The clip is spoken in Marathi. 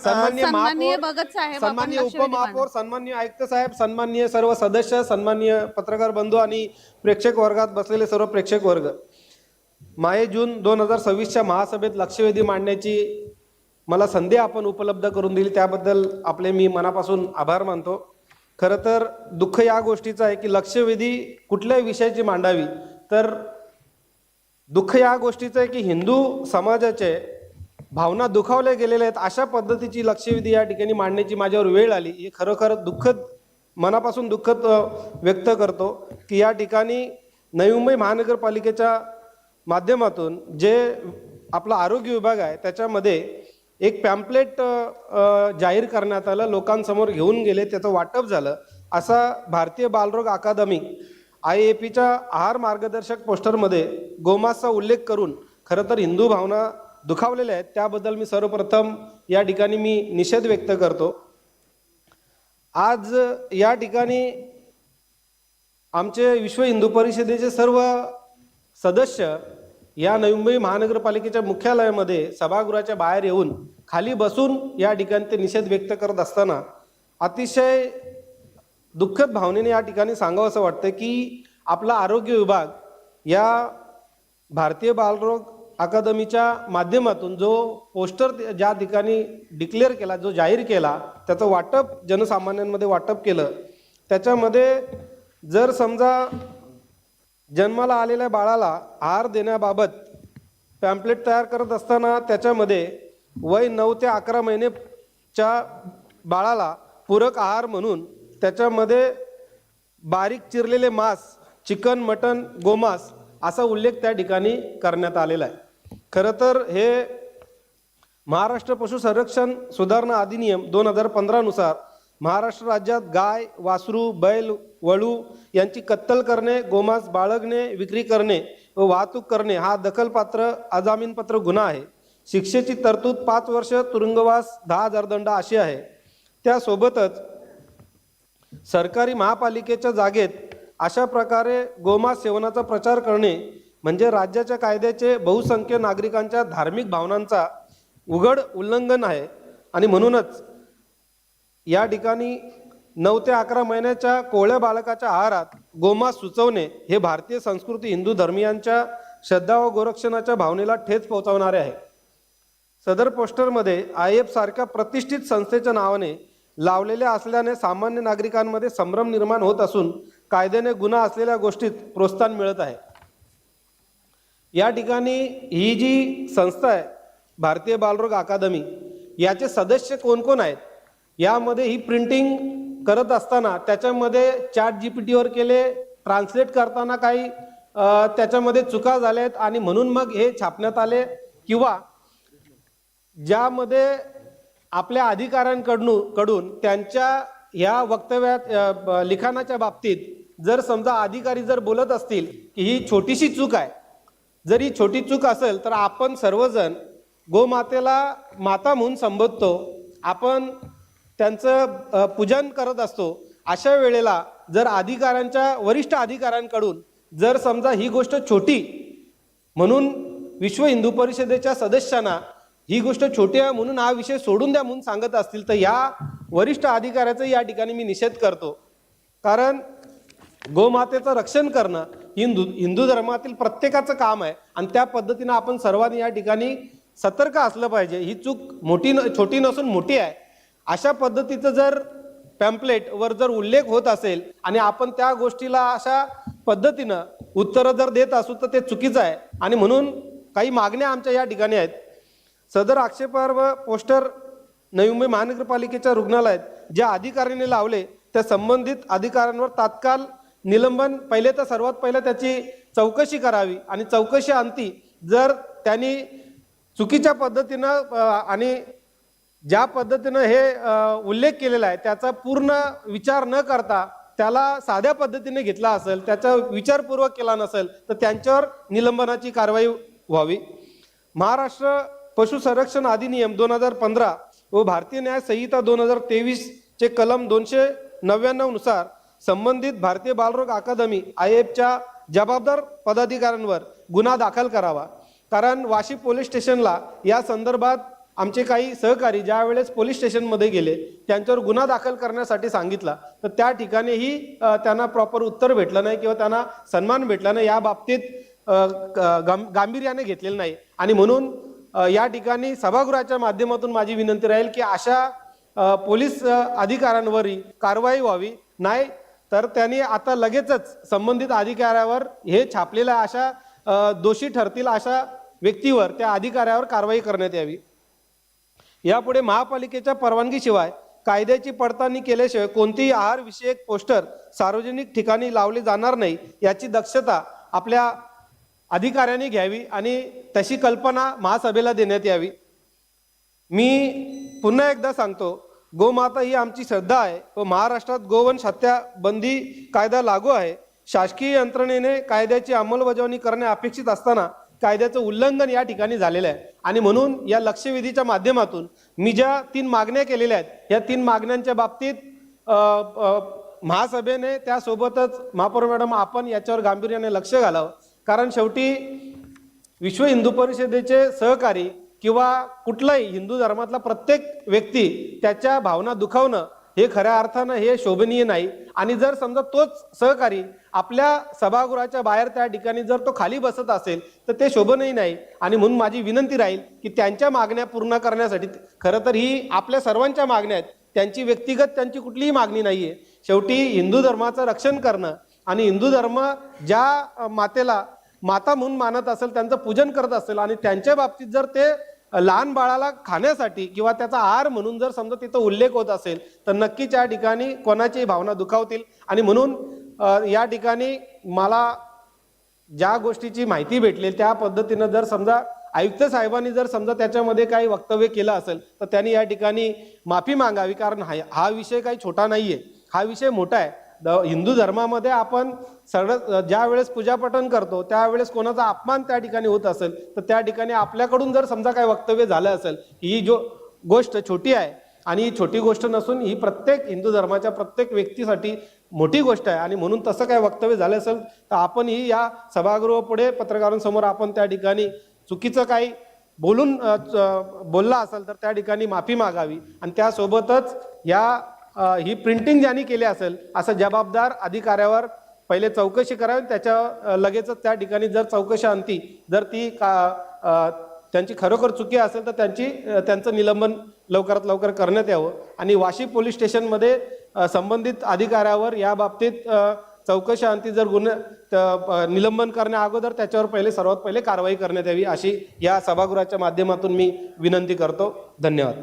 सन्माननीय भगत साहेब, सन्माननीय उपमहापौर, सन्माननीय आयुक्त साहेब, सन्माननीय सर्व सदस्य, सन्माननीय पत्रकार बंधू आणि प्रेक्षक वर्गात बसलेले सर्व प्रेक्षक वर्ग, माहे जून 2026च्या महासभेत लक्षवेधी मांडण्याची मला संधी आपण उपलब्ध करून दिली त्याबद्दल आपले मी मनापासून आभार मानतो। खरं तर दुःख या गोष्टीचं आहे की लक्षवेधी कुठल्याही विषयाची मांडावी, तर दुःख या गोष्टीचं आहे की हिंदू समाजाचे भावना दुखावल्या गेलेल्या आहेत अशा पद्धतीची लक्षवेधी या ठिकाणी मांडण्याची माझ्यावर वेळ आली। हे खरोखर दुःखद, मनापासून दुःखद व्यक्त करतो की या ठिकाणी नवी मुंबई महानगरपालिकेच्या माध्यमातून जे आपला आरोग्य विभाग आहे त्याच्यामध्ये एक पॅम्पलेट जाहीर करण्यात आलं, लोकांसमोर घेऊन गेले, त्याचं वाटप झालं। असा भारतीय बालरोग अकादमी IAPच्या आहार मार्गदर्शक पोस्टरमध्ये गोमांसचा उल्लेख करून खरं तर हिंदू भावना दुखावलेल्या आहेत, त्याबद्दल मी सर्वप्रथम या ठिकाणी मी निषेध व्यक्त करतो। आज या ठिकाणी आमचे विश्व हिंदू परिषदेचे सर्व सदस्य या नवी मुंबई महानगरपालिकेच्या मुख्यालयामध्ये सभागृहाच्या बाहेर येऊन खाली बसून या ठिकाणी ते निषेध व्यक्त करत असताना अतिशय दुःखद भावनेने या ठिकाणी सांगावं असं वाटतं की आपला आरोग्य विभाग या भारतीय बालरोग अकादमीच्या माध्यमातून जो पोस्टर ज्या ठिकाणी डिक्लेअर केला, जो जाहीर केला, त्याचं वाटप जनसामान्यांमध्ये वाटप केलं। त्याच्यामध्ये जर समजा जन्माला आलेल्या बाळाला आहार देण्याबाबत पॅम्पलेट तयार करत असताना त्याच्यामध्ये वय 9 ते 11 महिन्याच्या बाळाला पूरक आहार म्हणून त्याच्यामध्ये बारीक चिरलेले मांस, चिकन, मटन, गोमांस असा उल्लेख त्या ठिकाणी करण्यात आलेला आहे। खरं तर हे महाराष्ट्र पशु संरक्षण सुधारणा अधिनियम 2015 नुसार महाराष्ट्र राज्यात गाय, वासरू, बैल, वळू यांची कत्तल करणे, गोमांस बाळगणे, विक्री करणे व वाहतूक करणे हा दखलपात्र अजामीनपात्र गुन्हा आहे। शिक्षेची तरतूद 5 वर्ष तुरुंगवास, 10,000 दंड अशी आहे। त्यासोबतच सरकारी महापालिकेच्या जागेत अशा प्रकारे गोमांस सेवनाचा प्रचार करणे म्हणजे राज्याच्या कायद्याचे बहुसंख्य नागरिकांच्या धार्मिक भावनांचा उघड उल्लंघन आहे। आणि म्हणूनच या ठिकाणी 9 ते 11 महिन्याच्या कोवळ्या बालकाच्या आहारात गोमांस सुचवणे हे भारतीय संस्कृती, हिंदू धर्मियांच्या श्रद्धा व गोरक्षणाच्या भावनेला ठेच पोहोचवणारे आहे। सदर पोस्टरमध्ये IAP सारख्या प्रतिष्ठित संस्थेच्या नावाने लावलेले असल्याने सामान्य नागरिकांमध्ये संभ्रम निर्माण होत असून कायद्याने गुन्हा असलेल्या गोष्टीत प्रोत्साहन मिळत आहे। या ठिकाणी ही जी संस्था आहे भारतीय बालरोग अकादमी, याचे सदस्य कोण कोण आहेत, यामध्ये ही प्रिंटिंग करत असताना त्याच्यामध्ये ChatGPT वर केले, ट्रान्सलेट करताना काही त्याच्यामध्ये चुका झाल्यात आणि म्हणून मग हे छापण्यात आले, किंवा ज्यामध्ये आपल्या अधिकाऱ्यांकडून त्यांच्या या वक्तव्यात लिखाणाच्या बाबतीत जर समजा अधिकारी जर बोलत असतील की ही छोटीशी चूक आहे, जर ही छोटी चूक असेल तर आपण सर्वजण गोमातेला माता म्हणून संबोधतो, आपण त्यांचं पूजन करत असतो। अशा वेळेला जर अधिकाऱ्यांच्या, वरिष्ठ अधिकाऱ्यांकडून जर समजा ही गोष्ट छोटी म्हणून विश्व हिंदू परिषदेच्या सदस्यांना ही गोष्ट छोटी आहे म्हणून हा विषय सोडून द्या म्हणून सांगत असतील तर या वरिष्ठ अधिकाऱ्याचा या ठिकाणी मी निषेध करतो। कारण गोमातेचं रक्षण करणं हिंदू धर्मातील प्रत्येकाचं काम आहे आणि त्या पद्धतीने आपण सर्वांनी या ठिकाणी सतर्क असलं पाहिजे। ही चूक छोटी नसून मोठी आहे। अशा पद्धतीचं जर पॅम्पलेट वर जर उल्लेख होत असेल आणि आपण त्या गोष्टीला अशा पद्धतीनं उत्तर जर देत असू तर ते चुकीचं आहे आणि म्हणून काही मागण्या आमच्या या ठिकाणी आहेत। सदर आक्षेपार्ह पोस्टर नवी मुंबई महानगरपालिकेच्या रुग्णालयात ज्या अधिकाऱ्यांनी लावले त्या संबंधित अधिकाऱ्यांवर तात्काळ निलंबन, पहिले तर सर्वात पहिले त्याची चौकशी करावी आणि चौकशी अंती जर त्यांनी चुकीच्या पद्धतीनं आणि ज्या पद्धतीनं हे उल्लेख केलेला आहे त्याचा पूर्ण विचार न करता त्याला साध्या पद्धतीने घेतला असेल, त्याचा विचारपूर्वक केला नसेल तर त्यांच्यावर निलंबनाची कारवाई व्हावी। महाराष्ट्र पशु संरक्षण अधिनियम 2015 व भारतीय न्याय संहिता 2023 चे कलम 299 नुसार संबंधित भारतीय बालरोग अकादमी IAPच्या जबाबदार पदाधिकाऱ्यांवर गुन्हा दाखल करावा। कारण वाशी पोलीस स्टेशनला या संदर्भात आमचे काही सहकारी ज्या वेळेस पोलीस स्टेशनमध्ये गेले, त्यांच्यावर गुन्हा दाखल करण्यासाठी सांगितला, तर त्या ठिकाणीही त्यांना प्रॉपर उत्तर भेटलं नाही किंवा त्यांना सन्मान भेटला नाही, या बाबतीत गांभीर्याने घेतलेलं नाही. आणि म्हणून या ठिकाणी सभागृहाच्या माध्यमातून माझी विनंती राहील की अशा पोलीस अधिकाऱ्यांवरही कारवाई व्हावी, नाही तर त्यांनी आता लगेचच संबंधित अधिकाऱ्यावर हे छापलेल्या अशा दोषी ठरतील अशा व्यक्तीवर, त्या अधिकाऱ्यावर कारवाई करण्यात यावी. यापुढे महापालिकेच्या परवानगीशिवाय कायद्याची पडताळणी केल्याशिवाय कोणतेही आहार विषयक पोस्टर सार्वजनिक ठिकाणी लावले जाणार नाही, याची दक्षता आपल्या अधिकाऱ्यांनी घ्यावी आणि तशी कल्पना महासभेला देण्यात यावी. मी पुन्हा एकदा सांगतो, गोमाता ही आमची श्रद्धा आहे व महाराष्ट्रात गोवंश हत्या बंदी कायदा लागू आहे. शासकीय यंत्रणेने कायद्याची अंमलबजावणी करणे अपेक्षित असताना कायद्याचं उल्लंघन या ठिकाणी झालेलं आहे. आणि म्हणून या लक्षवेधीच्या माध्यमातून मी ज्या 3 मागण्या केलेल्या आहेत, या 3 मागण्यांच्या बाबतीत महासभेने त्यासोबतच महापौर मॅडम आपण याच्यावर गांभीर्याने लक्ष घालावं. कारण शेवटी विश्व हिंदू परिषदेचे सहकारी किंवा कुठलाही हिंदू धर्मातला प्रत्येक व्यक्ती त्याच्या भावना दुखावणं हे खऱ्या अर्थानं हे शोभनीय नाही. आणि जर समजा तोच सहकारी आपल्या सभागृहाच्या बाहेर त्या ठिकाणी जर तो खाली बसत असेल तर ते शोभनीय नाही. आणि म्हणून माझी विनंती राहील की त्यांच्या मागण्या पूर्ण करण्यासाठी, खरं तर ही आपल्या सर्वांच्या मागण्या आहेत, त्यांची व्यक्तिगत त्यांची कुठलीही मागणी नाहीये. शेवटी हिंदू धर्माचं रक्षण करणं आणि हिंदू धर्म ज्या मातेला माता म्हणून मानत असेल, त्यांचं पूजन करत असेल आणि त्यांच्या बाबतीत जर ते लहान बाळाला खाण्यासाठी किंवा त्याचा आहार म्हणून जर समजा तिथं उल्लेख होत असेल तर नक्कीच या ठिकाणी कोणाची भावना दुखावतील. आणि म्हणून या ठिकाणी मला ज्या गोष्टीची माहिती भेटली त्या पद्धतीनं जर समजा आयुक्त साहेबांनी जर समजा त्याच्यामध्ये काही वक्तव्य केलं असेल तर त्यांनी या ठिकाणी माफी मागावी. कारण हा विषय काही छोटा नाहीये, हा विषय मोठा आहे. हिंदू धर्मामध्ये आपण सगळं ज्या वेळेस पूजापठण करतो त्यावेळेस कोणाचा अपमान त्या ठिकाणी होत असेल तर त्या ठिकाणी आपल्याकडून जर समजा काही वक्तव्य झालं असेल, ही जो गोष्ट छोटी आहे आणि ही छोटी गोष्ट नसून ही प्रत्येक हिंदू धर्माच्या प्रत्येक व्यक्तीसाठी मोठी गोष्ट आहे. आणि म्हणून तसं काही वक्तव्य झालं असेल तर आपण ही या सभागृह पुढे पत्रकारांसमोर आपण त्या ठिकाणी चुकीचं काही बोलला असेल तर त्या ठिकाणी माफी मागावी. आणि त्यासोबतच ही प्रिंटिंग ज्यांनी केली असेल असं जबाबदार अधिकाऱ्यावर पहिले चौकशी करावी. त्याच्या लगेचच त्या ठिकाणी जर चौकशी अंती जर ती त्यांची खरोखर चुकी असेल तर त्यांचं निलंबन लवकरात लवकर करण्यात यावं. आणि वाशी पोलीस स्टेशनमध्ये संबंधित अधिकाऱ्यावर या बाबतीत चौकशी अंती जर निलंबन करण्या अगोदर त्याच्यावर सर्वात पहिले कारवाई करण्यात यावी, अशी या सभागृहाच्या माध्यमातून मी विनंती करतो. धन्यवाद.